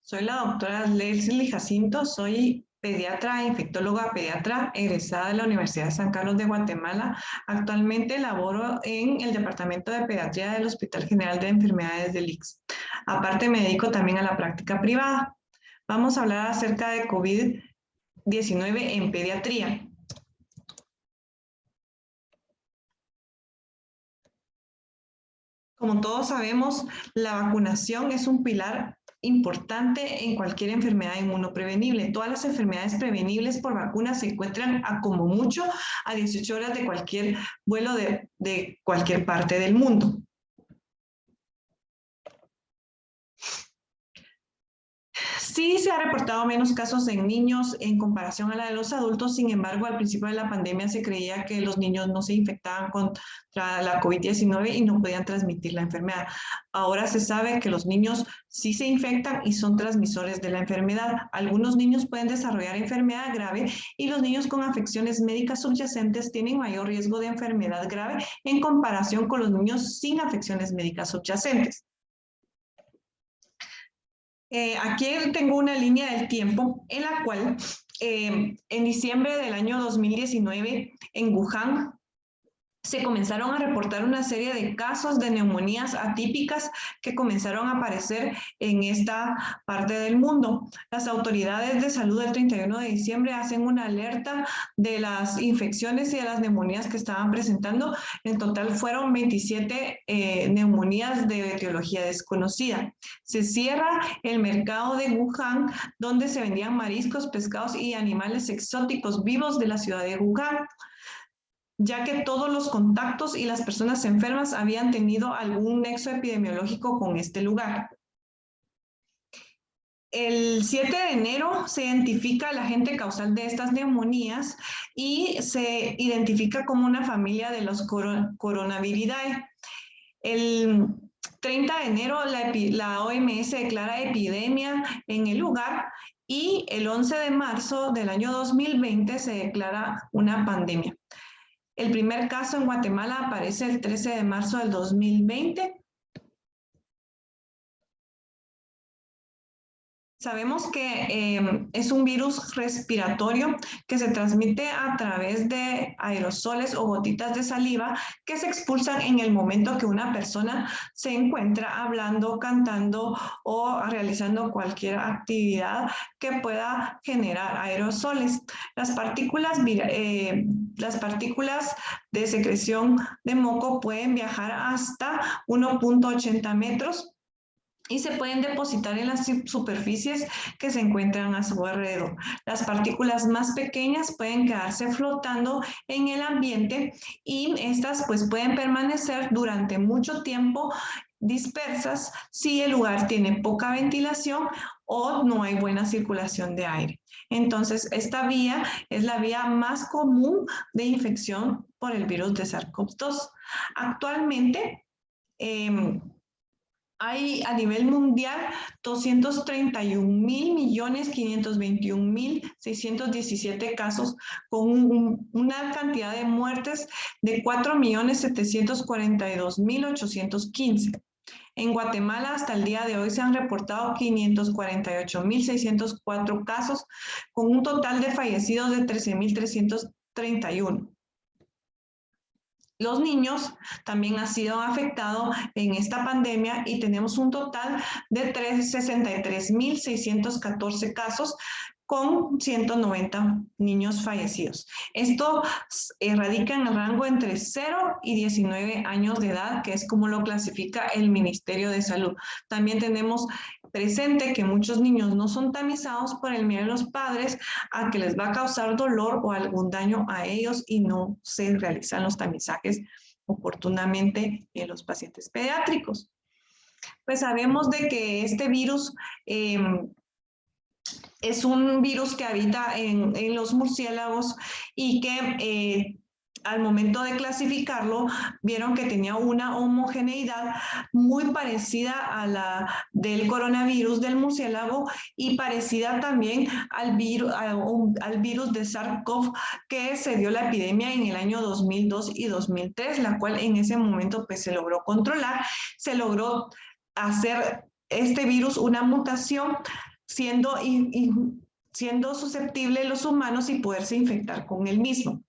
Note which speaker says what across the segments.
Speaker 1: Soy la doctora Leslie Jacinto, soy pediatra e infectóloga pediatra egresada de la Universidad de San Carlos de Guatemala. Actualmente laboro en el Departamento de Pediatría del Hospital General de Enfermedades del ICS. Aparte me dedico también a la práctica privada. Vamos a hablar acerca de COVID-19 en pediatría. Como todos sabemos, la vacunación es un pilar importante en cualquier enfermedad inmunoprevenible. Todas las enfermedades prevenibles por vacuna se encuentran a como mucho a 18 horas de cualquier vuelo de cualquier parte del mundo. Sí se ha reportado menos casos en niños en comparación a la de los adultos. Sin embargo, al principio de la pandemia se creía que los niños no se infectaban contra la COVID-19 y no podían transmitir la enfermedad. Ahora se sabe que los niños sí se infectan y son transmisores de la enfermedad. Algunos niños pueden desarrollar enfermedad grave y los niños con afecciones médicas subyacentes tienen mayor riesgo de enfermedad grave en comparación con los niños sin afecciones médicas subyacentes. Aquí tengo una línea del tiempo en la cual en diciembre del año 2019 en Wuhan se comenzaron a reportar una serie de casos de neumonías atípicas que comenzaron a aparecer en esta parte del mundo. Las autoridades de salud del 31 de diciembre hacen una alerta de las infecciones y de las neumonías que estaban presentando. En total fueron 27 neumonías de etiología desconocida. Se cierra el mercado de Wuhan, donde se vendían mariscos, pescados y animales exóticos vivos de la ciudad de Wuhan, ya que todos los contactos y las personas enfermas habían tenido algún nexo epidemiológico con este lugar. El 7 de enero se identifica el agente causal de estas neumonías y se identifica como una familia de los coronaviridae. El 30 de enero la OMS declara epidemia en el lugar y el 11 de marzo del año 2020 se declara una pandemia. El primer caso en Guatemala aparece el 13 de marzo del 2020. Sabemos que es un virus respiratorio que se transmite a través de aerosoles o gotitas de saliva que se expulsan en el momento que una persona se encuentra hablando, cantando o realizando cualquier actividad que pueda generar aerosoles. Las partículas de secreción de moco pueden viajar hasta 1.80 metros y se pueden depositar en las superficies que se encuentran a su alrededor. Las partículas más pequeñas pueden quedarse flotando en el ambiente y estas pues pueden permanecer durante mucho tiempo dispersas si el lugar tiene poca ventilación o no hay buena circulación de aire. Entonces, esta vía es la vía más común de infección por el virus de SARS-CoV-2. Actualmente, hay a nivel mundial 231.521.617 casos con una cantidad de muertes de 4.742.815. En Guatemala hasta el día de hoy se han reportado 548.604 casos con un total de fallecidos de 13.331. Los niños también han sido afectados en esta pandemia y tenemos un total de 63.614 casos con 190 niños fallecidos. Esto radica en el rango entre 0 y 19 años de edad, que es como lo clasifica el Ministerio de Salud. También tenemos presente que muchos niños no son tamizados por el miedo de los padres a que les va a causar dolor o algún daño a ellos y no se realizan los tamizajes oportunamente en los pacientes pediátricos. Pues sabemos de que este virus es un virus que habita en los murciélagos y que al momento de clasificarlo, vieron que tenía una homogeneidad muy parecida a la del coronavirus del murciélago y parecida también al virus de SARS-CoV que se dio la epidemia en el año 2002 y 2003, la cual en ese momento pues se logró controlar, se logró hacer este virus una mutación siendo susceptibles los humanos y poderse infectar con el mismo.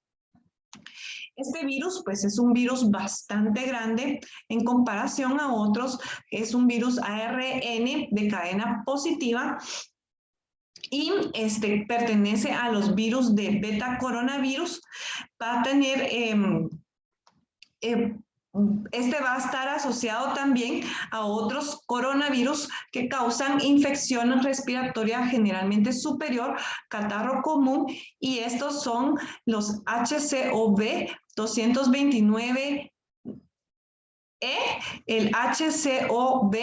Speaker 1: Este virus, pues, es un virus bastante grande en comparación a otros. Es un virus ARN de cadena positiva y pertenece a los virus de beta coronavirus. Va a tener, va a estar asociado también a otros coronavirus que causan infección respiratoria generalmente superior, catarro común, y estos son los HCOV 229E, el HCOV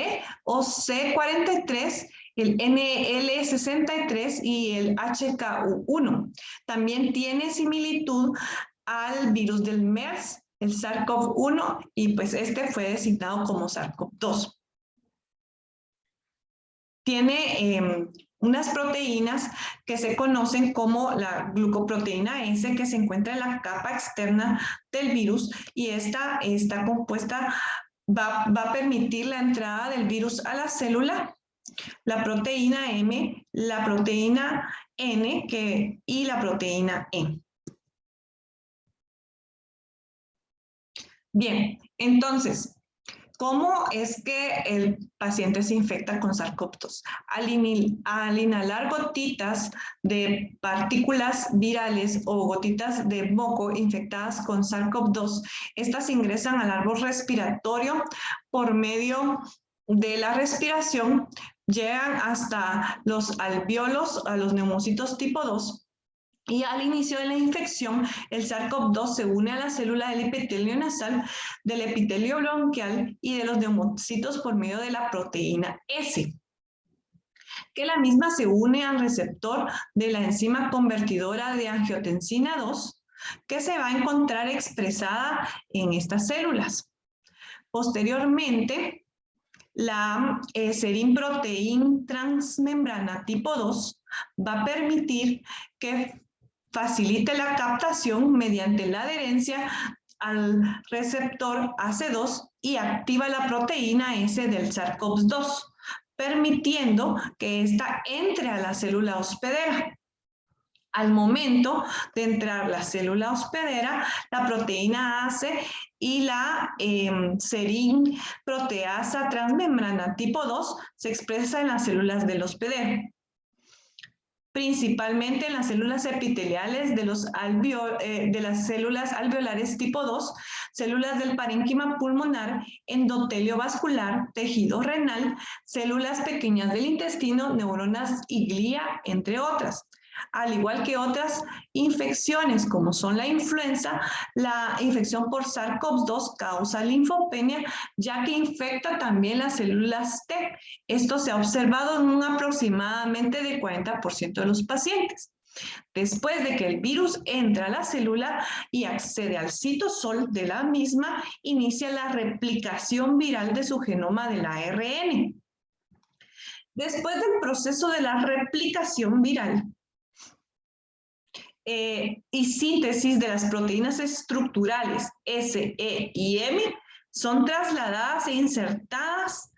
Speaker 1: o C43, el NL63 y el HKU1. También tiene similitud al virus del MERS, el SARS-CoV-1, y pues este fue designado como SARS-CoV-2. Tiene unas proteínas que se conocen como la glucoproteína S, que se encuentra en la capa externa del virus, y esta compuesta va a permitir la entrada del virus a la célula. La proteína M, la proteína N y la proteína E. Bien, entonces, ¿cómo es que el paciente se infecta con SARS-CoV-2? Al inhalar gotitas de partículas virales o gotitas de moco infectadas con SARS-CoV-2, estas ingresan al árbol respiratorio por medio de la respiración, llegan hasta los alvéolos, a los neumocitos tipo 2, y al inicio de la infección, el SARS-CoV-2 se une a la célula del epitelio nasal, del epitelio bronquial y de los neumocitos por medio de la proteína S, que la misma se une al receptor de la enzima convertidora de angiotensina 2, que se va a encontrar expresada en estas células. Posteriormente, la serin protein transmembrana tipo 2 va a permitir que facilite la captación mediante la adherencia al receptor AC2 y activa la proteína S del SARS-CoV-2, permitiendo que ésta entre a la célula hospedera. Al momento de entrar la célula hospedera, la proteína AC y la serin proteasa transmembrana tipo 2 se expresa en las células del hospedero, principalmente en las células epiteliales de las células alveolares tipo 2, células del parénquima pulmonar, endotelio vascular, tejido renal, células pequeñas del intestino, neuronas y glía, entre otras. Al igual que otras infecciones como son la influenza, la infección por SARS-CoV-2 causa linfopenia, ya que infecta también las células T. Esto se ha observado en un aproximadamente del 40% de los pacientes. Después de que el virus entra a la célula y accede al citosol de la misma, inicia la replicación viral de su genoma del ARN. Después del proceso de la replicación viral, y síntesis de las proteínas estructurales S, E y M son trasladadas e insertadas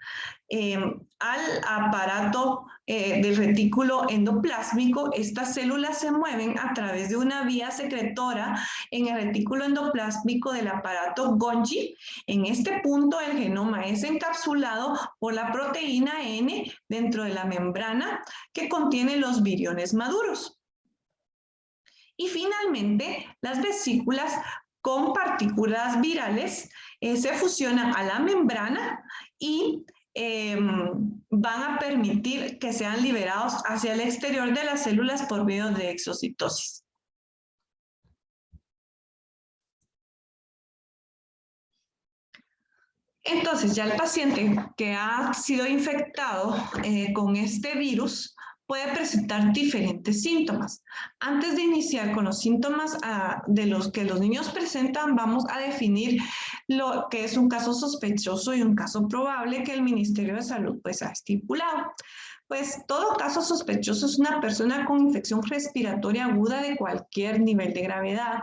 Speaker 1: al aparato del retículo endoplásmico. Estas células se mueven a través de una vía secretora en el retículo endoplásmico del aparato Golgi. En este punto el genoma es encapsulado por la proteína N dentro de la membrana que contiene los viriones maduros. Y finalmente, las vesículas con partículas virales se fusionan a la membrana y van a permitir que sean liberados hacia el exterior de las células por medio de exocitosis. Entonces, ya el paciente que ha sido infectado con este virus puede presentar diferentes síntomas. Antes de iniciar con los síntomas de los que los niños presentan, vamos a definir lo que es un caso sospechoso y un caso probable que el Ministerio de Salud pues ha estipulado. Pues todo caso sospechoso es una persona con infección respiratoria aguda de cualquier nivel de gravedad,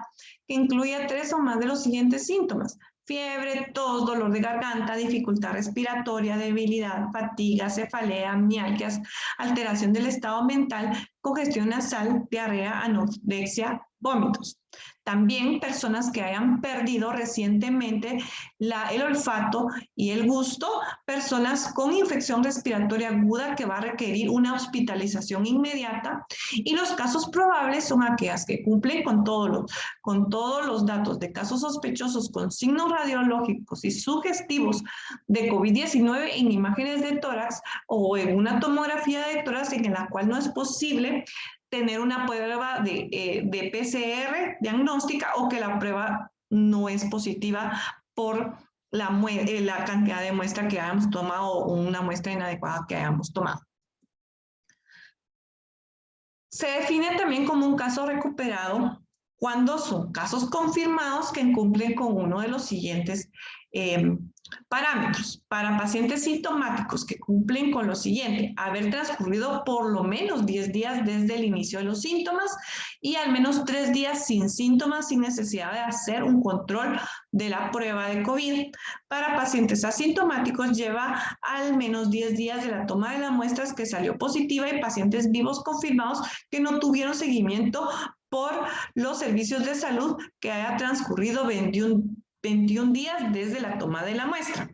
Speaker 1: que incluya 3 o más de los siguientes síntomas: fiebre, tos, dolor de garganta, dificultad respiratoria, debilidad, fatiga, cefalea, mialgias, alteración del estado mental, congestión nasal, diarrea, anorexia, vómitos. También personas que hayan perdido recientemente el olfato y el gusto, personas con infección respiratoria aguda que va a requerir una hospitalización inmediata, y los casos probables son aquellas que cumplen con todos los datos de casos sospechosos con signos radiológicos y sugestivos de COVID-19 en imágenes de tórax o en una tomografía de tórax en la cual no es posible tener una prueba de PCR diagnóstica, o que la prueba no es positiva por la cantidad de muestra que hayamos tomado o una muestra inadecuada que hayamos tomado. Se define también como un caso recuperado cuando son casos confirmados que cumplen con uno de los siguientes parámetros. Para pacientes sintomáticos que cumplen con lo siguiente: haber transcurrido por lo menos 10 días desde el inicio de los síntomas y al menos 3 días sin síntomas, sin necesidad de hacer un control de la prueba de COVID. Para pacientes asintomáticos, lleva al menos 10 días de la toma de las muestras que salió positiva, y pacientes vivos confirmados que no tuvieron seguimiento por los servicios de salud que haya transcurrido 21 días desde la toma de la muestra.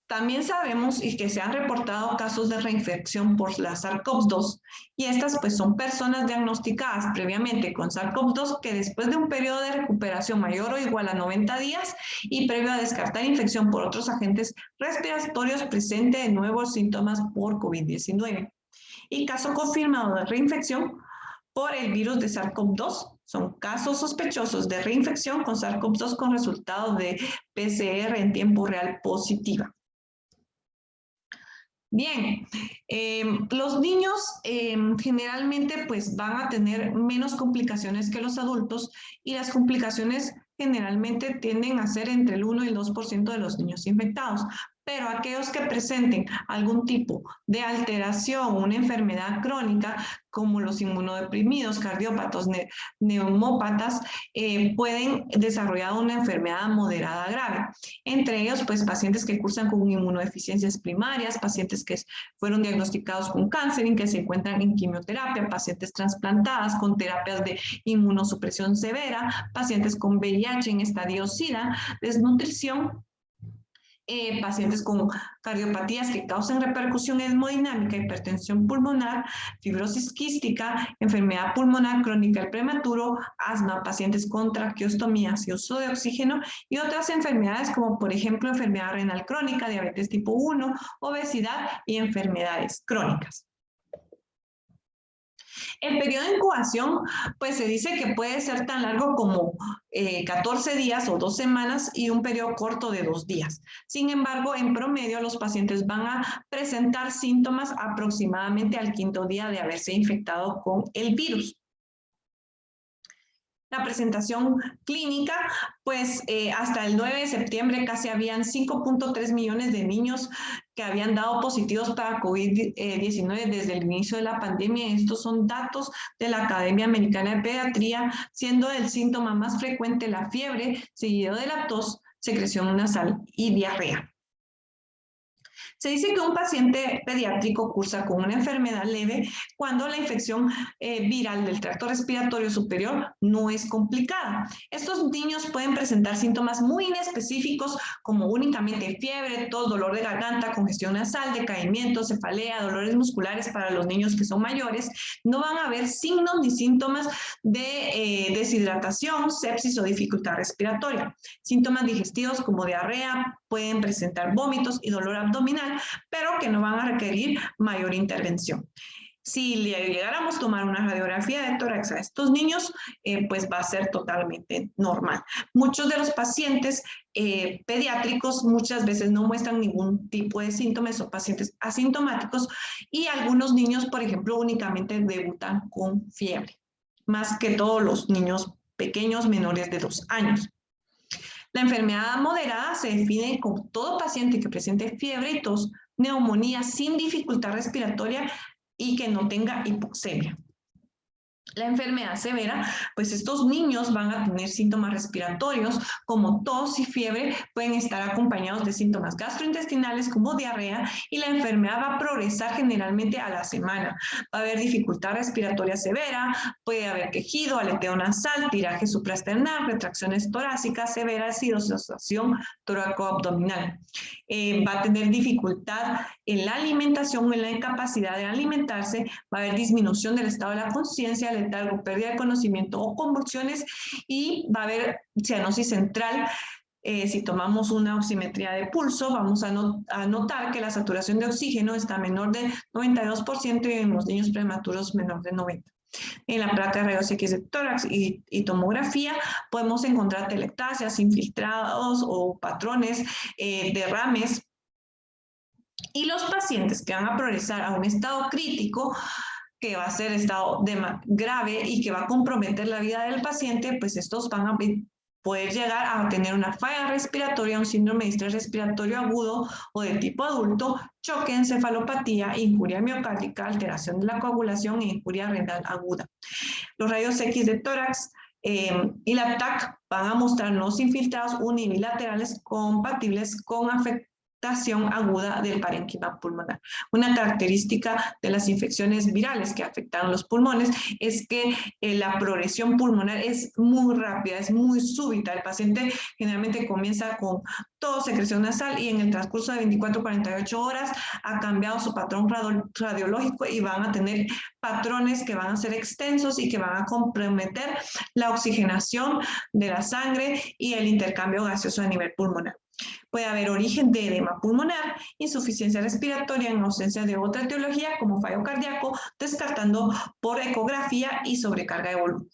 Speaker 1: También sabemos y que se han reportado casos de reinfección por la SARS-CoV-2, y estas pues son personas diagnosticadas previamente con SARS-CoV-2 que después de un periodo de recuperación mayor o igual a 90 días y previo a descartar infección por otros agentes respiratorios, presente de nuevo síntomas por COVID-19. Y caso confirmado de reinfección por el virus de SARS-CoV-2 son casos sospechosos de reinfección con SARS-CoV-2 con resultado de PCR en tiempo real positiva. Bien, los niños generalmente pues van a tener menos complicaciones que los adultos, y las complicaciones generalmente tienden a ser entre el 1 y el 2% de los niños infectados. Pero aquellos que presenten algún tipo de alteración, una enfermedad crónica, como los inmunodeprimidos, cardiópatas, neumópatas, pueden desarrollar una enfermedad moderada grave. Entre ellos, pues, pacientes que cursan con inmunodeficiencias primarias, pacientes que fueron diagnosticados con cáncer y que se encuentran en quimioterapia, pacientes trasplantadas con terapias de inmunosupresión severa, pacientes con VIH en estadio SIDA, desnutrición, pacientes con cardiopatías que causan repercusión hemodinámica, hipertensión pulmonar, fibrosis quística, enfermedad pulmonar crónica del prematuro, asma, pacientes con traqueostomías y uso de oxígeno, y otras enfermedades como por ejemplo enfermedad renal crónica, diabetes tipo 1, obesidad y enfermedades crónicas. El periodo de incubación, pues se dice que puede ser tan largo como 14 días o 2 semanas, y un periodo corto de 2 días. Sin embargo, en promedio, los pacientes van a presentar síntomas aproximadamente al 5º día de haberse infectado con el virus. La presentación clínica, pues hasta el 9 de septiembre casi habían 5.3 millones de niños que habían dado positivos para COVID-19 desde el inicio de la pandemia. Estos son datos de la Academia Americana de Pediatría, siendo el síntoma más frecuente la fiebre, seguido de la tos, secreción nasal y diarrea. Se dice que un paciente pediátrico cursa con una enfermedad leve cuando la infección viral del tracto respiratorio superior no es complicada. Estos niños pueden presentar síntomas muy inespecíficos como únicamente fiebre, tos, dolor de garganta, congestión nasal, decaimiento, cefalea, dolores musculares para los niños que son mayores. No van a haber signos ni síntomas de deshidratación, sepsis o dificultad respiratoria. Síntomas digestivos como diarrea, pueden presentar vómitos y dolor abdominal, pero que no van a requerir mayor intervención. Si llegáramos a tomar una radiografía de tórax a estos niños, pues va a ser totalmente normal. Muchos de los pacientes pediátricos muchas veces no muestran ningún tipo de síntomas, son pacientes asintomáticos, y algunos niños, por ejemplo, únicamente debutan con fiebre, más que todos los niños pequeños menores de 2 años. La enfermedad moderada se define como todo paciente que presente fiebre y tos, neumonía sin dificultad respiratoria y que no tenga hipoxemia. la enfermedad severa, pues estos niños van a tener síntomas respiratorios como tos y fiebre, pueden estar acompañados de síntomas gastrointestinales como diarrea y la enfermedad va a progresar generalmente a la semana. Va a haber dificultad respiratoria severa, puede haber quejido, aleteo nasal, tiraje supraesternal, retracciones torácicas severas y disociación torácico-abdominal. Va a tener dificultad en la alimentación o en la incapacidad de alimentarse, va a haber disminución del estado de la conciencia, letargo, pérdida de conocimiento o convulsiones y va a haber cianosis central. Si tomamos una oximetría de pulso, vamos a notar que la saturación de oxígeno está menor de 92% y en los niños prematuros menor de 90%. En la placa de rayos X de tórax y tomografía podemos encontrar telectasias, infiltrados o patrones, derrames. Y los pacientes que van a progresar a un estado crítico, que va a ser estado grave y que va a comprometer la vida del paciente, pues estos van a poder llegar a tener una falla respiratoria, un síndrome de estrés respiratorio agudo o de tipo adulto, choque, encefalopatía, injuria miocárdica, alteración de la coagulación e injuria renal aguda. Los rayos X de tórax y la TAC van a mostrar nodos infiltrados unilaterales compatibles con afectación aguda del parénquima pulmonar. Una característica de las infecciones virales que afectan los pulmones es que la progresión pulmonar es muy rápida, es muy súbita. El paciente generalmente comienza con tos, secreción nasal y en el transcurso de 24 a 48 horas ha cambiado su patrón radiológico y van a tener patrones que van a ser extensos y que van a comprometer la oxigenación de la sangre y el intercambio gaseoso a nivel pulmonar. Puede haber origen de edema pulmonar, insuficiencia respiratoria en ausencia de otra etiología como fallo cardíaco, descartando por ecografía y sobrecarga de volumen.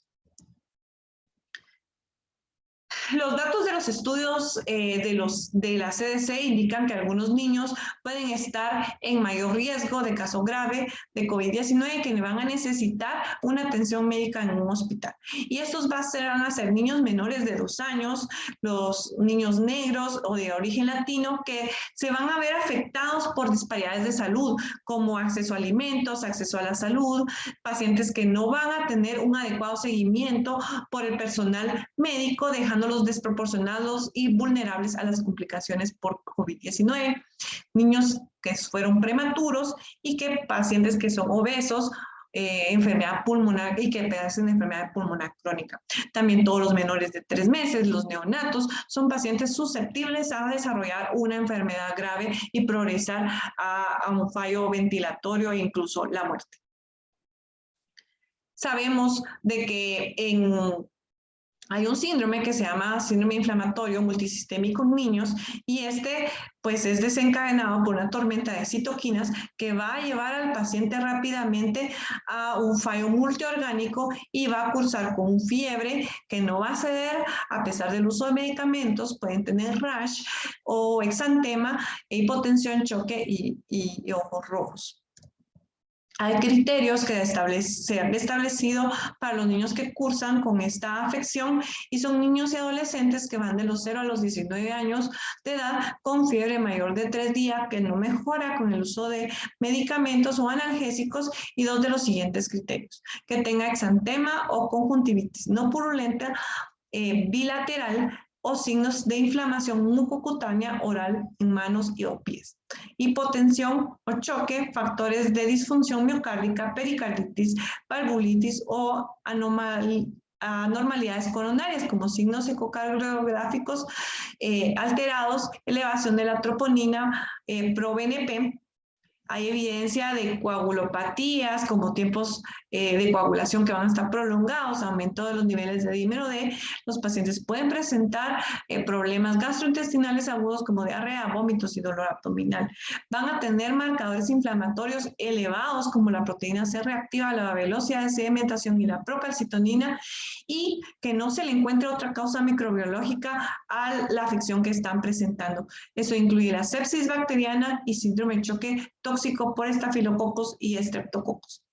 Speaker 1: Los datos de los estudios de la CDC indican que algunos niños pueden estar en mayor riesgo de caso grave de COVID-19 que van a necesitar una atención médica en un hospital. Y estos van a ser niños menores de 2 años, los niños negros o de origen latino que se van a ver afectados por disparidades de salud, como acceso a alimentos, acceso a la salud, pacientes que no van a tener un adecuado seguimiento por el personal médico, dejándolos desproporcionados y vulnerables a las complicaciones por COVID-19. Niños que fueron prematuros y que pacientes que son obesos, enfermedad pulmonar y que padecen de enfermedad pulmonar crónica. También todos los menores de 3 meses, los neonatos, son pacientes susceptibles a desarrollar una enfermedad grave y progresar a un fallo ventilatorio e incluso la muerte. Sabemos de que hay un síndrome que se llama síndrome inflamatorio multisistémico en niños y pues es desencadenado por una tormenta de citoquinas que va a llevar al paciente rápidamente a un fallo multiorgánico y va a cursar con fiebre que no va a ceder a pesar del uso de medicamentos, pueden tener rash o exantema, hipotensión, choque y ojos rojos. Hay criterios que se han establecido para los niños que cursan con esta afección y son niños y adolescentes que van de los 0 a los 19 años de edad con fiebre mayor de 3 días que no mejora con el uso de medicamentos o analgésicos y 2 de los siguientes criterios: que tenga exantema o conjuntivitis no purulenta bilateral o signos de inflamación mucocutánea oral en manos y o pies. Hipotensión o choque, factores de disfunción miocárdica, pericarditis, valvulitis o anormalidades coronarias como signos ecocardiográficos alterados, elevación de la troponina pro-BNP. Hay evidencia de coagulopatías como tiempos de coagulación que van a estar prolongados, aumento de los niveles de dímero D. Los pacientes pueden presentar problemas gastrointestinales agudos como diarrea, vómitos y dolor abdominal. Van a tener marcadores inflamatorios elevados como la proteína C reactiva, la velocidad de sedimentación y la procalcitonina, y que no se le encuentre otra causa microbiológica a la afección que están presentando. Eso incluye la sepsis bacteriana y síndrome de choque tóxico por estafilococos y estreptococos.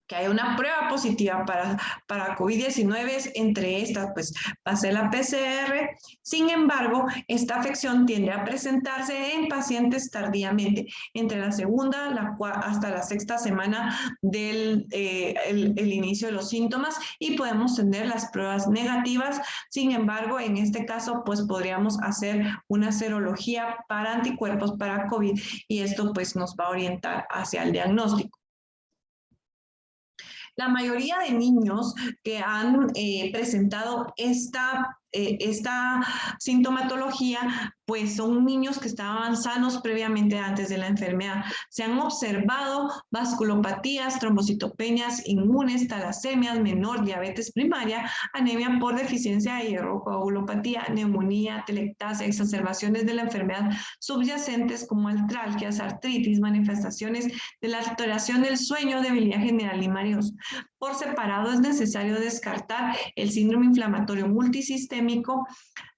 Speaker 1: que haya una prueba positiva para COVID-19, entre estas, pues va a ser la PCR. Sin embargo, esta afección tiende a presentarse en pacientes tardíamente, entre la segunda hasta la sexta semana del el inicio de los síntomas, y podemos tener las pruebas negativas. Sin embargo, en este caso, pues podríamos hacer una serología para anticuerpos para COVID, y esto pues nos va a orientar hacia el diagnóstico. La mayoría de niños que han presentado esta sintomatología, pues son niños que estaban sanos previamente antes de la enfermedad. Se han observado vasculopatías, trombocitopenias inmunes, talasemias menor, diabetes primaria, anemia por deficiencia de hierro, coagulopatía, neumonía, telectasia, exacerbaciones de la enfermedad subyacentes como artralgias, artritis, manifestaciones de la alteración del sueño, debilidad general y mareos. Por separado es necesario descartar el síndrome inflamatorio multisistémico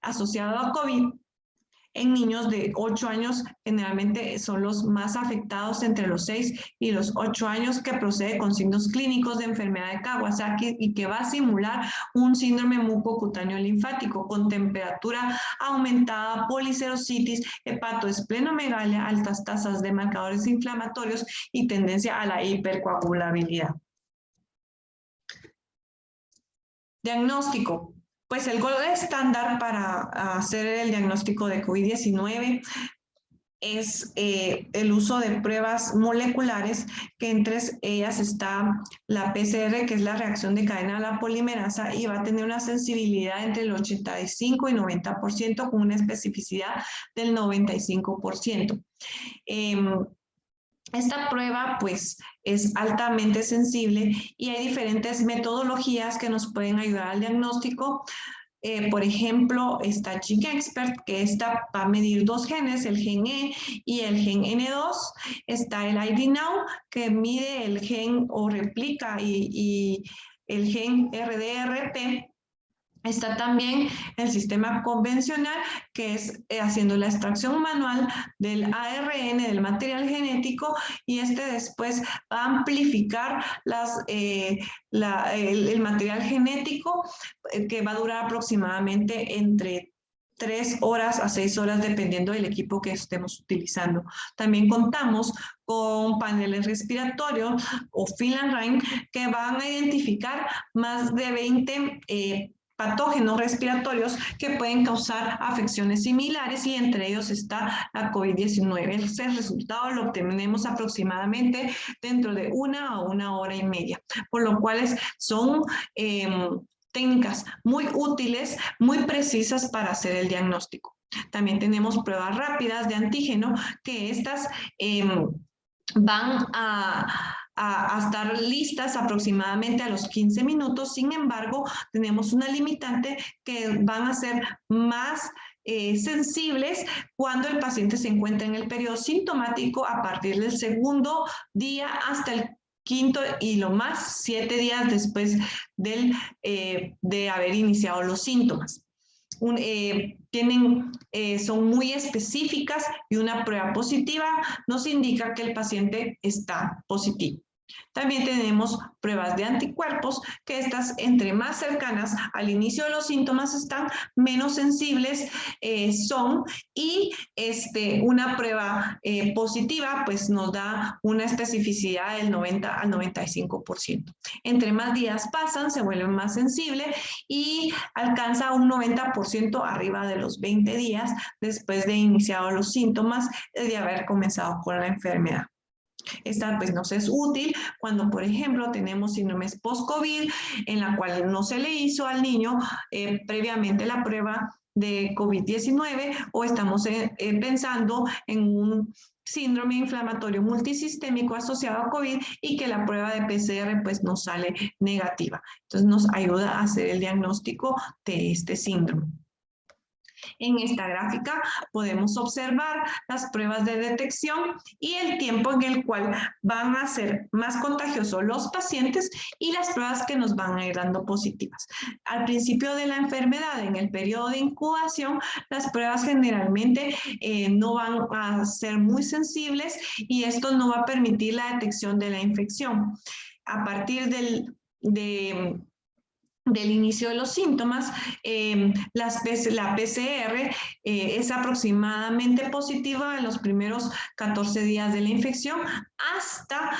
Speaker 1: asociado a COVID. En niños de 8 años, generalmente son los más afectados entre los 6 y los 8 años, que procede con signos clínicos de enfermedad de Kawasaki y que va a simular un síndrome mucocutáneo linfático con temperatura aumentada, policerositis, hepatoesplenomegalia, altas tasas de marcadores inflamatorios y tendencia a la hipercoagulabilidad. Diagnóstico. Pues el gold estándar para hacer el diagnóstico de COVID-19 es el uso de pruebas moleculares, que entre ellas está la PCR, que es la reacción de cadena a la polimerasa, y va a tener una sensibilidad entre el 85 y 90% con una especificidad del 95%. Esta prueba pues es altamente sensible y hay diferentes metodologías que nos pueden ayudar al diagnóstico. Por ejemplo, está GenExpert, que esta va a medir dos genes, el gen E y el gen N2. Está el ID-Now, que mide el gen o replica y el gen RDRP. Está también el sistema convencional, que es haciendo la extracción manual del ARN, del material genético, y este después va a amplificar el material genético, que va a durar aproximadamente entre 3 horas a 6 horas, dependiendo del equipo que estemos utilizando. También contamos con paneles respiratorios o Finland-Rhein, que van a identificar más de 20 patógenos respiratorios que pueden causar afecciones similares, y entre ellos está la COVID-19. Ese resultado lo obtenemos aproximadamente dentro de 1 a 1 hora y media, por lo cual son técnicas muy útiles, muy precisas para hacer el diagnóstico. También tenemos pruebas rápidas de antígeno, que estas van a estar listas aproximadamente a los 15 minutos. Sin embargo, tenemos una limitante, que van a ser más sensibles cuando el paciente se encuentra en el periodo sintomático, a partir del segundo día hasta el quinto, y lo más 7 días después de haber iniciado los síntomas. Son muy específicas, y una prueba positiva nos indica que el paciente está positivo. También tenemos pruebas de anticuerpos, que estas, entre más cercanas al inicio de los síntomas están, menos sensibles son, y una prueba positiva pues nos da una especificidad del 90 al 95%. Entre más días pasan, se vuelve más sensible y alcanza un 90% arriba de los 20 días después de iniciado los síntomas, de haber comenzado con la enfermedad. Esta pues nos es útil cuando, por ejemplo, tenemos síndromes post-COVID, en la cual no se le hizo al niño previamente la prueba de COVID-19, o estamos pensando en un síndrome inflamatorio multisistémico asociado a COVID y que la prueba de PCR pues nos sale negativa. Entonces nos ayuda a hacer el diagnóstico de este síndrome. En esta gráfica podemos observar las pruebas de detección y el tiempo en el cual van a ser más contagiosos los pacientes y las pruebas que nos van a ir dando positivas. Al principio de la enfermedad, en el periodo de incubación, las pruebas generalmente no van a ser muy sensibles, y esto no va a permitir la detección de la infección. a partir del inicio de los síntomas, la PCR es aproximadamente positiva en los primeros 14 días de la infección. Hasta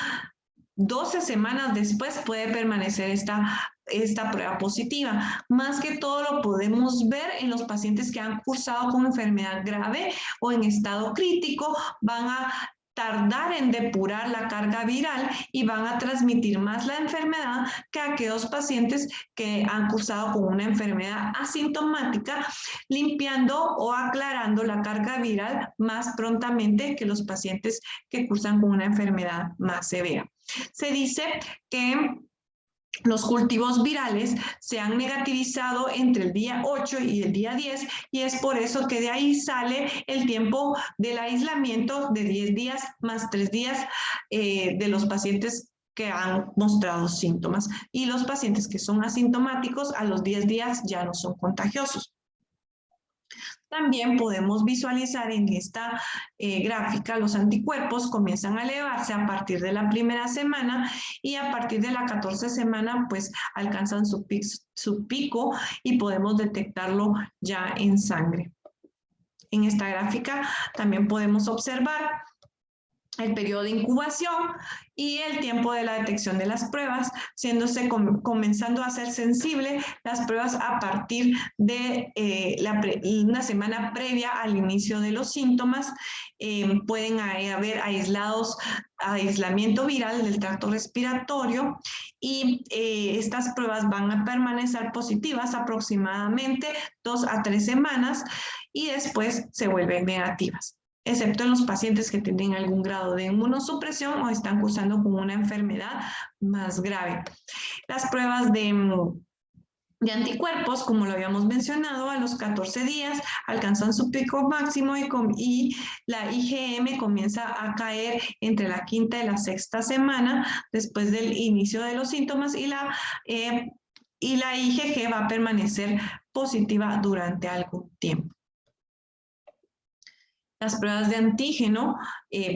Speaker 1: 12 semanas después puede permanecer esta prueba positiva. Más que todo lo podemos ver en los pacientes que han cursado con enfermedad grave o en estado crítico. Van a tardar en depurar la carga viral y van a transmitir más la enfermedad que aquellos pacientes que han cursado con una enfermedad asintomática, limpiando o aclarando la carga viral más prontamente que los pacientes que cursan con una enfermedad más severa. Se dice que los cultivos virales se han negativizado entre el día 8 y el día 10 y es por eso que de ahí sale el tiempo del aislamiento de 10 días más 3 días de los pacientes que han mostrado síntomas, y los pacientes que son asintomáticos a los 10 días ya no son contagiosos. También podemos visualizar en esta gráfica los anticuerpos comienzan a elevarse a partir de la primera semana y a partir de la 14ª semana pues alcanzan su pico y podemos detectarlo ya en sangre. En esta gráfica también podemos observar el periodo de incubación y el tiempo de la detección de las pruebas, comenzando a ser sensible las pruebas a partir de una semana previa al inicio de los síntomas. Pueden haber aislamiento viral del tracto respiratorio y estas pruebas van a permanecer positivas aproximadamente 2 a 3 semanas y después se vuelven negativas, excepto en los pacientes que tienen algún grado de inmunosupresión o están cursando con una enfermedad más grave. Las pruebas de anticuerpos, como lo habíamos mencionado, a los 14 días alcanzan su pico máximo y la IgM comienza a caer entre la 5ª y la 6ª semana después del inicio de los síntomas y la IgG va a permanecer positiva durante algún tiempo. Las pruebas de antígeno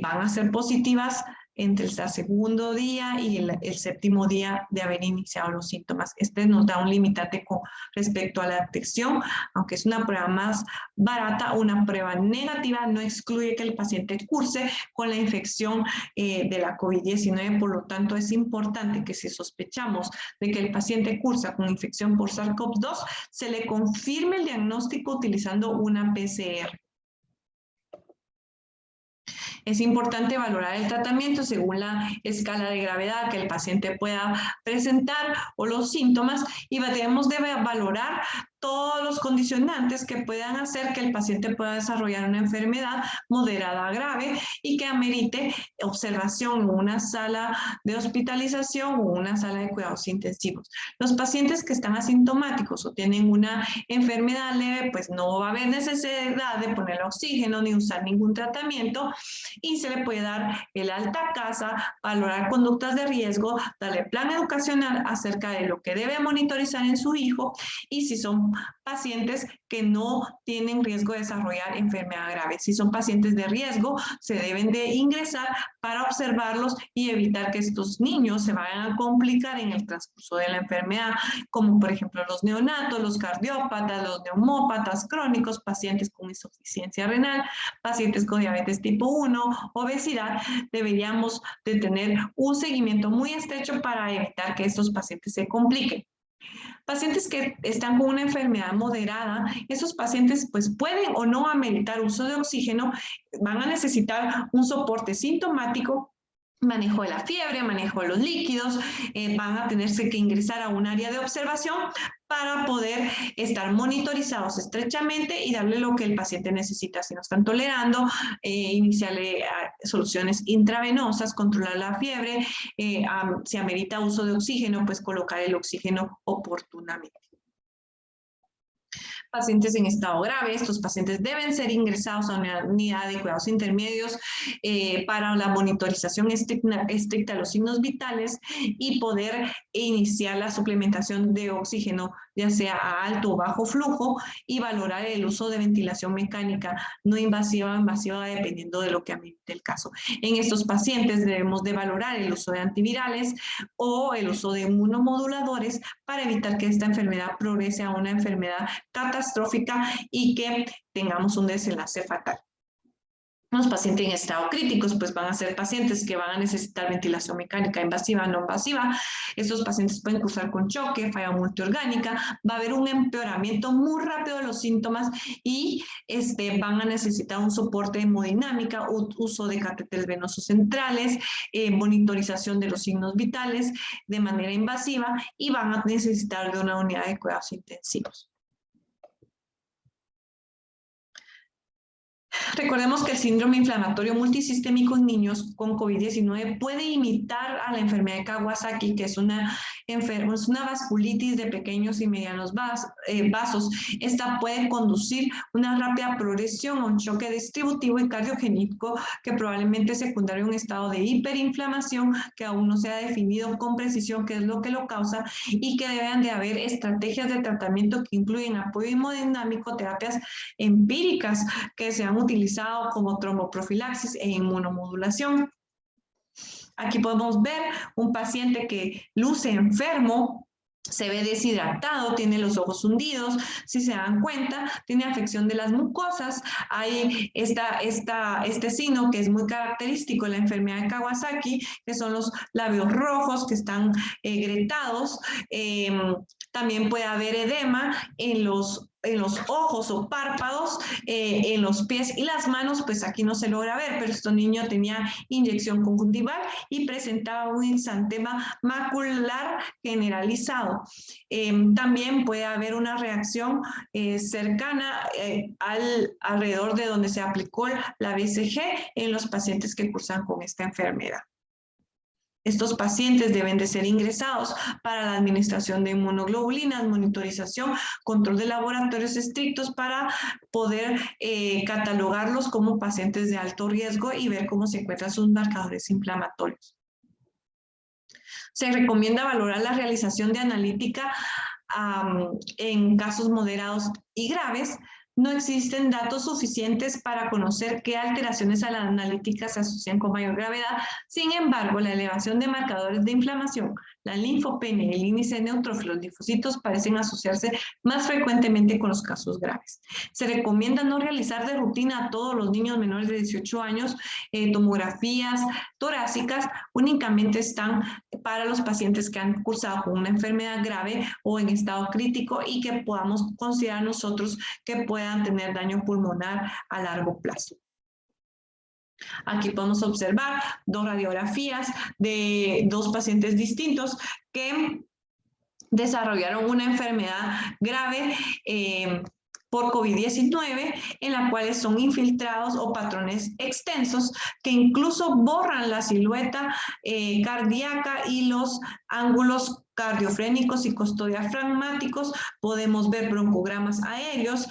Speaker 1: van a ser positivas entre el 2.º día y el 7.º día de haber iniciado los síntomas. Este nos da un limitante con respecto a la detección, aunque es una prueba más barata. Una prueba negativa no excluye que el paciente curse con la infección de la COVID-19, por lo tanto es importante que si sospechamos de que el paciente cursa con infección por SARS-CoV-2, se le confirme el diagnóstico utilizando una PCR. Es importante valorar el tratamiento según la escala de gravedad que el paciente pueda presentar o los síntomas, y debemos de valorar todos los condicionantes que puedan hacer que el paciente pueda desarrollar una enfermedad moderada a grave y que amerite observación en una sala de hospitalización o una sala de cuidados intensivos. Los pacientes que están asintomáticos o tienen una enfermedad leve, pues no va a haber necesidad de poner oxígeno ni usar ningún tratamiento, y se le puede dar el alta a casa, valorar conductas de riesgo, darle plan educacional acerca de lo que debe monitorizar en su hijo, y si son pacientes que no tienen riesgo de desarrollar enfermedad grave. Si son pacientes de riesgo, se deben de ingresar para observarlos y evitar que estos niños se vayan a complicar en el transcurso de la enfermedad, como por ejemplo los neonatos, los cardiópatas, los neumópatas crónicos, pacientes con insuficiencia renal, pacientes con diabetes tipo 1, obesidad. Deberíamos de tener un seguimiento muy estrecho para evitar que estos pacientes se compliquen. Pacientes que están con una enfermedad moderada, esos pacientes pues pueden o no ameritar uso de oxígeno, van a necesitar un soporte sintomático, manejo de la fiebre, manejo de los líquidos, van a tenerse que ingresar a un área de observación para poder estar monitorizados estrechamente y darle lo que el paciente necesita. Si no están tolerando, iniciarle soluciones intravenosas, controlar la fiebre, si amerita uso de oxígeno, pues colocar el oxígeno oportunamente. Pacientes en estado grave, estos pacientes deben ser ingresados a una unidad de cuidados intermedios para la monitorización estricta de los signos vitales y poder iniciar la suplementación de oxígeno ya sea a alto o bajo flujo, y valorar el uso de ventilación mecánica no invasiva o invasiva dependiendo de lo que amerite el caso. En estos pacientes debemos de valorar el uso de antivirales o el uso de inmunomoduladores para evitar que esta enfermedad progrese a una enfermedad catastrófica y que tengamos un desenlace fatal. Los pacientes en estado críticos, pues van a ser pacientes que van a necesitar ventilación mecánica invasiva, no invasiva. Estos pacientes pueden cursar con choque, falla multiorgánica, va a haber un empeoramiento muy rápido de los síntomas y van a necesitar un soporte de hemodinámica, uso de catéteres venosos centrales, monitorización de los signos vitales de manera invasiva y van a necesitar de una unidad de cuidados intensivos. Recordemos que el síndrome inflamatorio multisistémico en niños con COVID-19 puede imitar a la enfermedad de Kawasaki, que es una vasculitis de pequeños y medianos vasos. Esta puede conducir una rápida progresión a un choque distributivo y cardiogénico que probablemente es secundario a un estado de hiperinflamación que aún no se ha definido con precisión qué es lo que lo causa y que deben de haber estrategias de tratamiento que incluyen apoyo hemodinámico, terapias empíricas que se han utilizado como tromboprofilaxis e inmunomodulación. Aquí podemos ver un paciente que luce enfermo, se ve deshidratado, tiene los ojos hundidos, si se dan cuenta, tiene afección de las mucosas, hay este signo que es muy característico de la enfermedad de Kawasaki, que son los labios rojos que están grietados, también puede haber edema en los ojos o párpados, en los pies y las manos, pues aquí no se logra ver, pero este niño tenía inyección conjuntival y presentaba un exantema macular generalizado. También puede haber una reacción cercana alrededor de donde se aplicó la BCG en los pacientes que cursan con esta enfermedad. Estos pacientes deben de ser ingresados para la administración de inmunoglobulinas, monitorización, control de laboratorios estrictos para poder catalogarlos como pacientes de alto riesgo y ver cómo se encuentran sus marcadores inflamatorios. Se recomienda valorar la realización de analítica en casos moderados y graves. No existen datos suficientes para conocer qué alteraciones a la analítica se asocian con mayor gravedad. Sin embargo, la elevación de marcadores de inflamación, la linfopenia y el índice de neutrófilos linfocitos parecen asociarse más frecuentemente con los casos graves. Se recomienda no realizar de rutina a todos los niños menores de 18 años tomografías torácicas, únicamente están para los pacientes que han cursado con una enfermedad grave o en estado crítico y que podamos considerar nosotros que puedan tener daño pulmonar a largo plazo. Aquí podemos observar dos radiografías de dos pacientes distintos que desarrollaron una enfermedad grave por COVID-19, en la cual son infiltrados o patrones extensos que incluso borran la silueta cardíaca y los ángulos cardiofrénicos y costodiafragmáticos. Podemos ver broncogramas aéreos,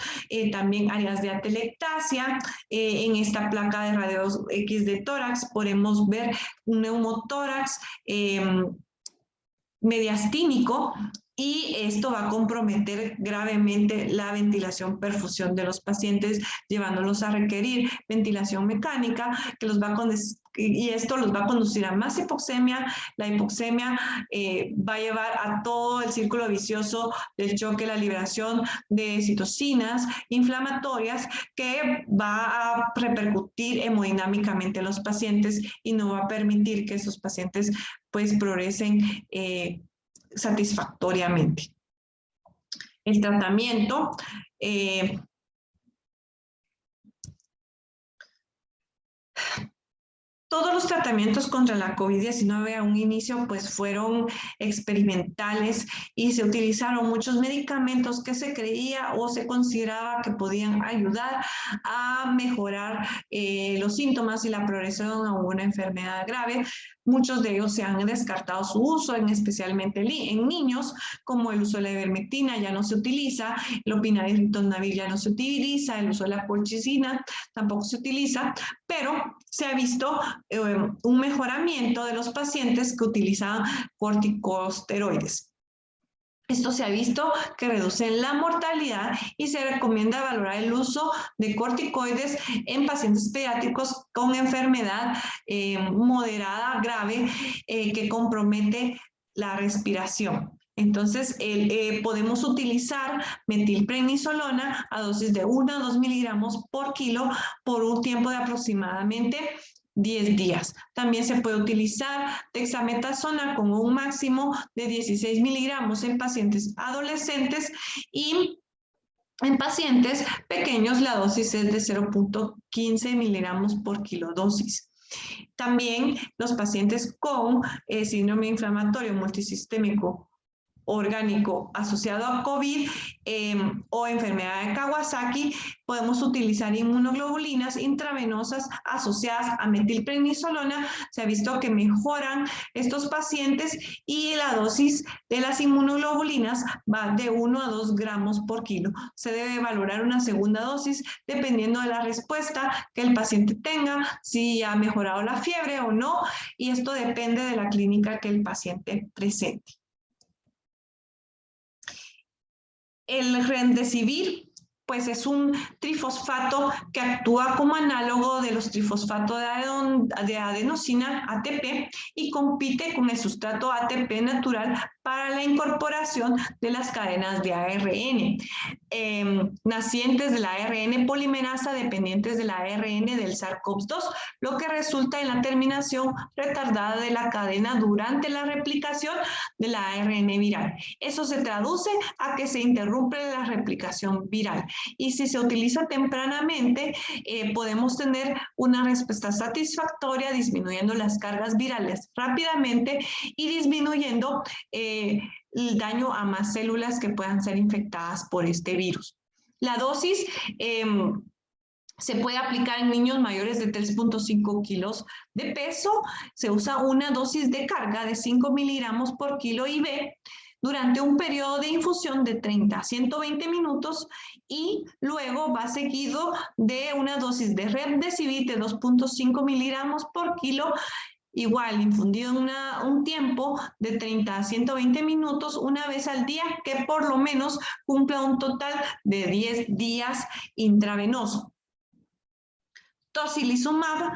Speaker 1: también áreas de atelectasia. En esta placa de radios X de tórax podemos ver un neumotórax mediastínico, y esto va a comprometer gravemente la ventilación perfusión de los pacientes, llevándolos a requerir ventilación mecánica, y esto los va a conducir a más hipoxemia. La hipoxemia va a llevar a todo el círculo vicioso del choque, la liberación de citocinas inflamatorias que va a repercutir hemodinámicamente en los pacientes y no va a permitir que esos pacientes pues progresen satisfactoriamente. El tratamiento todos los tratamientos contra la COVID-19 a un inicio pues fueron experimentales y se utilizaron muchos medicamentos que se creía o se consideraba que podían ayudar a mejorar los síntomas y la progresión a una enfermedad grave. Muchos de ellos se han descartado su uso, especialmente en niños, como el uso de la ivermectina ya no se utiliza, el opinaritonavir ya no se utiliza, el uso de la colchicina tampoco se utiliza, pero se ha visto un mejoramiento de los pacientes que utilizan corticosteroides. Esto se ha visto que reduce la mortalidad y se recomienda valorar el uso de corticoides en pacientes pediátricos con enfermedad moderada, grave, que compromete la respiración. Entonces, podemos utilizar metilprednisolona a dosis de 1 a 2 miligramos por kilo por un tiempo de aproximadamente 10 días. También se puede utilizar dexametasona con un máximo de 16 miligramos en pacientes adolescentes y en pacientes pequeños la dosis es de 0.15 miligramos por kilodosis. También los pacientes con síndrome inflamatorio multisistémico orgánico asociado a COVID o enfermedad de Kawasaki, podemos utilizar inmunoglobulinas intravenosas asociadas a metilprednisolona. Se ha visto que mejoran estos pacientes y la dosis de las inmunoglobulinas va de 1 a 2 gramos por kilo. Se debe valorar una segunda dosis dependiendo de la respuesta que el paciente tenga, si ha mejorado la fiebre o no, y esto depende de la clínica que el paciente presente. El remdesivir, pues es un trifosfato que actúa como análogo de los trifosfatos de adenosina, ATP, y compite con el sustrato ATP natural para la incorporación de las cadenas de ARN, nacientes de la ARN polimerasa dependientes de la ARN del SARS-CoV-2, lo que resulta en la terminación retardada de la cadena durante la replicación de la ARN viral. Eso se traduce a que se interrumpe la replicación viral. Y si se utiliza tempranamente, podemos tener una respuesta satisfactoria disminuyendo las cargas virales rápidamente y disminuyendo el daño a más células que puedan ser infectadas por este virus. La dosis se puede aplicar en niños mayores de 3.5 kilos de peso. Se usa una dosis de carga de 5 miligramos por kilo IV durante un periodo de infusión de 30 a 120 minutos y luego va seguido de una dosis de remdesivir de 2.5 miligramos por kilo, igual infundido en un tiempo de 30 a 120 minutos una vez al día, que por lo menos cumpla un total de 10 días intravenoso. Tocilizumab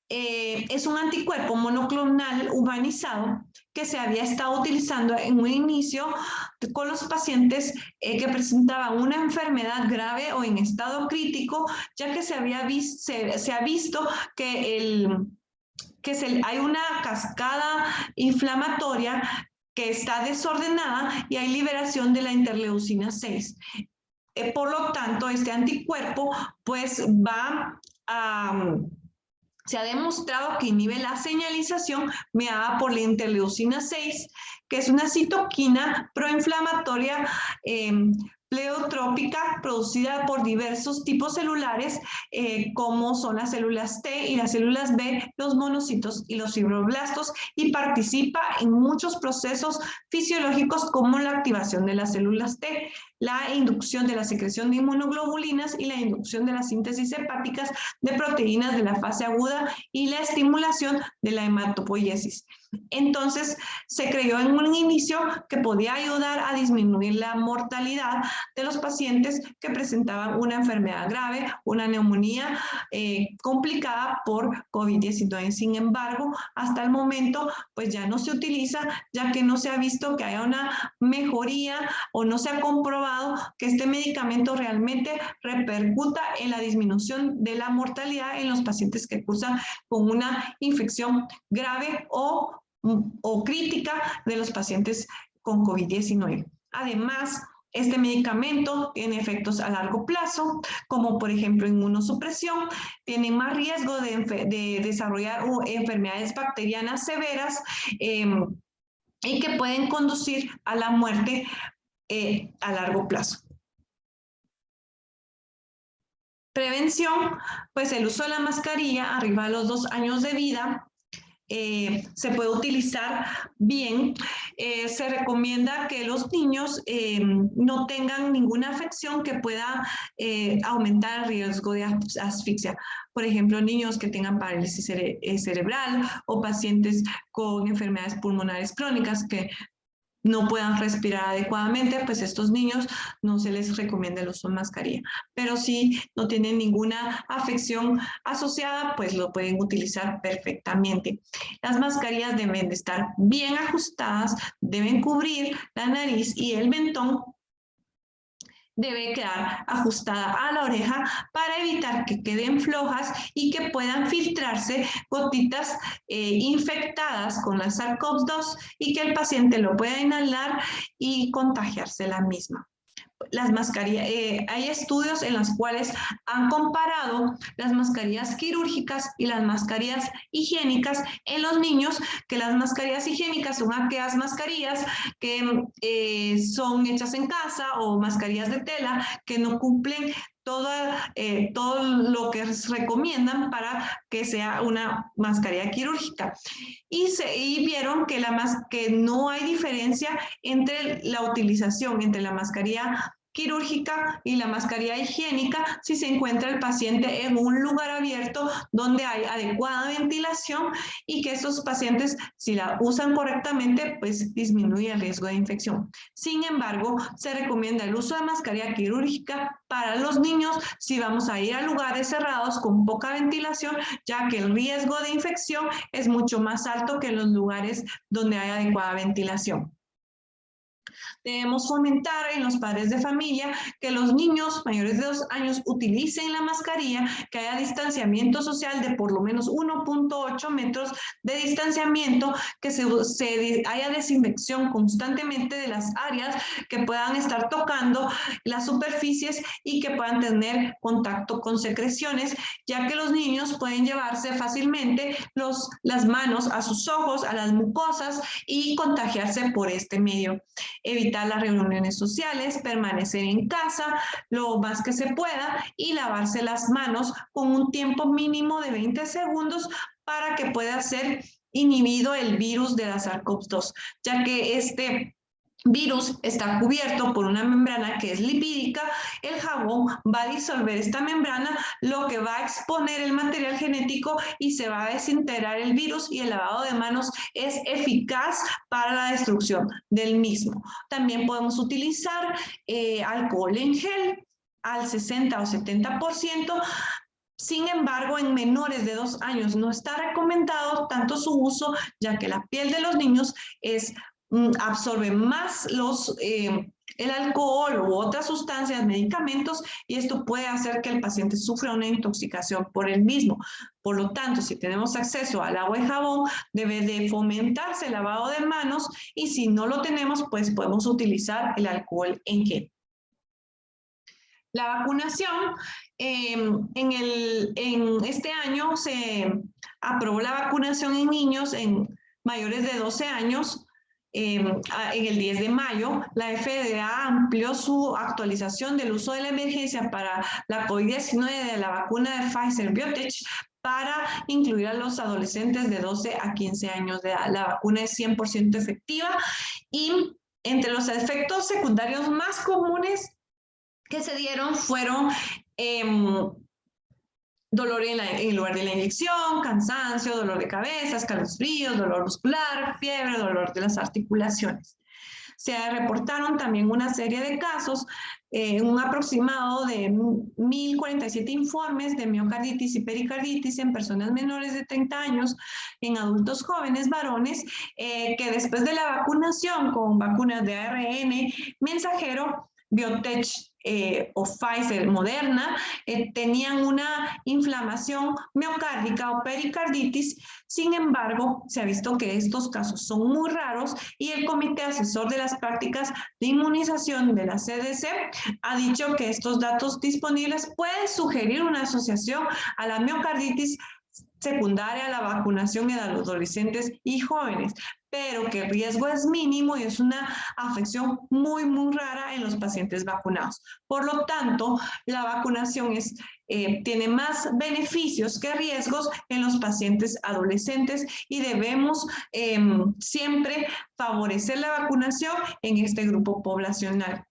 Speaker 1: es un anticuerpo monoclonal humanizado que se había estado utilizando en un inicio con los pacientes que presentaban una enfermedad grave o en estado crítico, ya que se ha visto que hay una cascada inflamatoria que está desordenada y hay liberación de la interleucina 6. Por lo tanto, este anticuerpo pues va a... Se ha demostrado que inhibe la señalización mediada por la interleucina 6, que es una citoquina proinflamatoria pleotrópica producida por diversos tipos celulares, como son las células T y las células B, los monocitos y los fibroblastos, y participa en muchos procesos fisiológicos como la activación de las células T, la inducción de la secreción de inmunoglobulinas y la inducción de la síntesis hepáticas de proteínas de la fase aguda y la estimulación de la hematopoiesis. Entonces, se creyó en un inicio que podía ayudar a disminuir la mortalidad de los pacientes que presentaban una enfermedad grave, una neumonía complicada por COVID-19. Sin embargo, hasta el momento, pues ya no se utiliza, ya que no se ha visto que haya una mejoría o no se ha comprobado que este medicamento realmente repercuta en la disminución de la mortalidad en los pacientes que cursan con una infección grave o crítica de los pacientes con COVID-19. Además, este medicamento tiene efectos a largo plazo, como por ejemplo inmunosupresión, tiene más riesgo de desarrollar enfermedades bacterianas severas y que pueden conducir a la muerte a largo plazo. Prevención, pues el uso de la mascarilla arriba de los 2 años de vida se puede utilizar bien. Se recomienda que los niños no tengan ninguna afección que pueda aumentar el riesgo de asfixia. Por ejemplo, niños que tengan parálisis cerebral o pacientes con enfermedades pulmonares crónicas que no puedan respirar adecuadamente, pues a estos niños no se les recomienda el uso de mascarilla. Pero si no tienen ninguna afección asociada, pues lo pueden utilizar perfectamente. Las mascarillas deben de estar bien ajustadas, deben cubrir la nariz y el mentón debe quedar ajustada a la oreja para evitar que queden flojas y que puedan filtrarse gotitas infectadas con la SARS-CoV-2 y que el paciente lo pueda inhalar y contagiarse la misma. Las mascarillas, hay estudios en los cuales han comparado las mascarillas quirúrgicas y las mascarillas higiénicas en los niños, que las mascarillas higiénicas son aquellas mascarillas que son hechas en casa o mascarillas de tela que no cumplen todo lo que recomiendan para que sea una mascarilla quirúrgica. Y vieron que no hay diferencia entre la utilización entre la mascarilla quirúrgica y la mascarilla higiénica si se encuentra el paciente en un lugar abierto donde hay adecuada ventilación y que estos pacientes, si la usan correctamente, pues disminuye el riesgo de infección. Sin embargo, se recomienda el uso de mascarilla quirúrgica para los niños si vamos a ir a lugares cerrados con poca ventilación, ya que el riesgo de infección es mucho más alto que en los lugares donde hay adecuada ventilación. Debemos fomentar en los padres de familia que los niños mayores de 2 años utilicen la mascarilla, que haya distanciamiento social de por lo menos 1.8 metros de distanciamiento, que haya desinfección constantemente de las áreas que puedan estar tocando las superficies y que puedan tener contacto con secreciones, ya que los niños pueden llevarse fácilmente las manos a sus ojos, a las mucosas y contagiarse por este medio. Evitar las reuniones sociales, permanecer en casa lo más que se pueda y lavarse las manos con un tiempo mínimo de 20 segundos para que pueda ser inhibido el virus de la SARS-CoV-2, ya que este virus está cubierto por una membrana que es lipídica. El jabón va a disolver esta membrana, lo que va a exponer el material genético y se va a desintegrar el virus, y el lavado de manos es eficaz para la destrucción del mismo. También podemos utilizar alcohol en gel al 60 o 70%. Sin embargo, en menores de 2 años no está recomendado tanto su uso, ya que la piel de los niños absorbe más el alcohol u otras sustancias, medicamentos, y esto puede hacer que el paciente sufra una intoxicación por el mismo. Por lo tanto, si tenemos acceso al agua y jabón, debe de fomentarse el lavado de manos, y si no lo tenemos, pues podemos utilizar el alcohol en gel. La vacunación, en este año se aprobó la vacunación en niños mayores de 12 años. En el 10 de mayo, la FDA amplió su actualización del uso de la emergencia para la COVID-19 de la vacuna de Pfizer-BioNTech para incluir a los adolescentes de 12 a 15 años de edad. La vacuna es 100% efectiva y entre los efectos secundarios más comunes que se dieron fueron dolor en el lugar de la inyección, cansancio, dolor de cabeza, escalofríos, dolor muscular, fiebre, dolor de las articulaciones. Se reportaron también una serie de casos, un aproximado de 1.047 informes de miocarditis y pericarditis en personas menores de 30 años, en adultos jóvenes varones, que después de la vacunación con vacunas de ARN mensajero, BioNTech o Pfizer, Moderna, tenían una inflamación miocárdica o pericarditis. Sin embargo, se ha visto que estos casos son muy raros y el Comité Asesor de las Prácticas de Inmunización de la CDC ha dicho que estos datos disponibles pueden sugerir una asociación a la miocarditis secundaria a la vacunación en adolescentes y jóvenes, pero que el riesgo es mínimo y es una afección muy, muy rara en los pacientes vacunados. Por lo tanto, la vacunación tiene más beneficios que riesgos en los pacientes adolescentes y debemos siempre favorecer la vacunación en este grupo poblacional.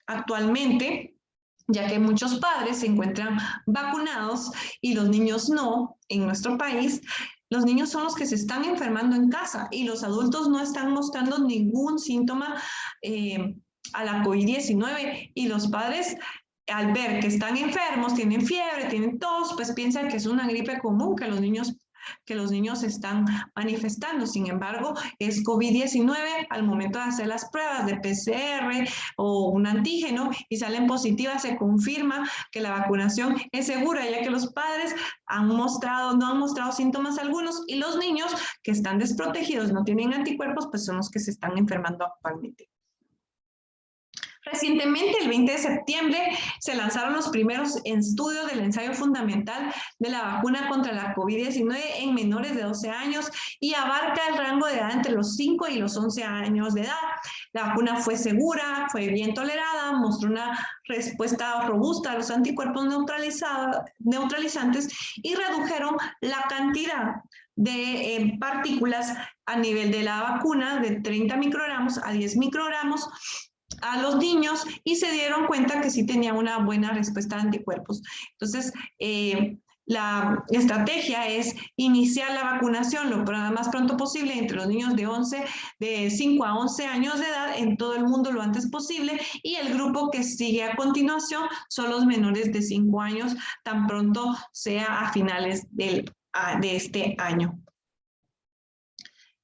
Speaker 1: Actualmente, ya que muchos padres se encuentran vacunados y los niños no en nuestro país, Los niños son los que se están enfermando en casa y los adultos no están mostrando ningún síntoma a la COVID-19 y los padres al ver que están enfermos, tienen fiebre, tienen tos, pues piensan que es una gripe común que los niños están manifestando. Sin embargo, es COVID-19 al momento de hacer las pruebas de PCR o un antígeno y salen positivas, se confirma que la vacunación es segura, ya que los padres no han mostrado síntomas algunos y los niños que están desprotegidos, no tienen anticuerpos, pues son los que se están enfermando actualmente. Recientemente, el 20 de septiembre, se lanzaron los primeros estudios del ensayo fundamental de la vacuna contra la COVID-19 en menores de 12 años y abarca el rango de edad entre los 5 y los 11 años de edad. La vacuna fue segura, fue bien tolerada, mostró una respuesta robusta a los anticuerpos neutralizantes y redujeron la cantidad de partículas a nivel de la vacuna de 30 microgramos a 10 microgramos a los niños y se dieron cuenta que sí tenía una buena respuesta de anticuerpos. Entonces, la estrategia es iniciar la vacunación lo más pronto posible entre los niños de 5 a 11 años de edad en todo el mundo lo antes posible y el grupo que sigue a continuación son los menores de 5 años tan pronto sea a finales de este año.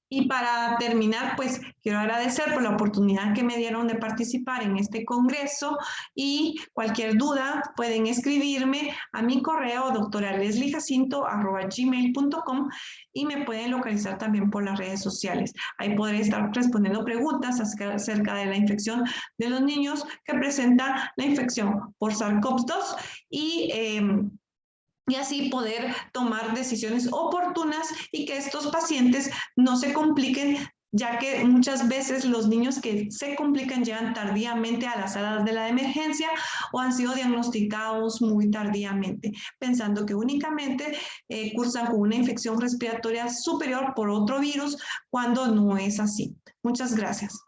Speaker 1: Y para terminar, pues quiero agradecer por la oportunidad que me dieron de participar en este congreso y cualquier duda pueden escribirme a mi correo doctoralesliejacinto@gmail.com y me pueden localizar también por las redes sociales. Ahí podré estar respondiendo preguntas acerca de la infección de los niños que presentan la infección por SARS-CoV-2 y así poder tomar decisiones oportunas y que estos pacientes no se compliquen, ya que muchas veces los niños que se complican llegan tardíamente a las salas de la emergencia o han sido diagnosticados muy tardíamente, pensando que únicamente cursan con una infección respiratoria superior por otro virus, cuando no es así. Muchas gracias.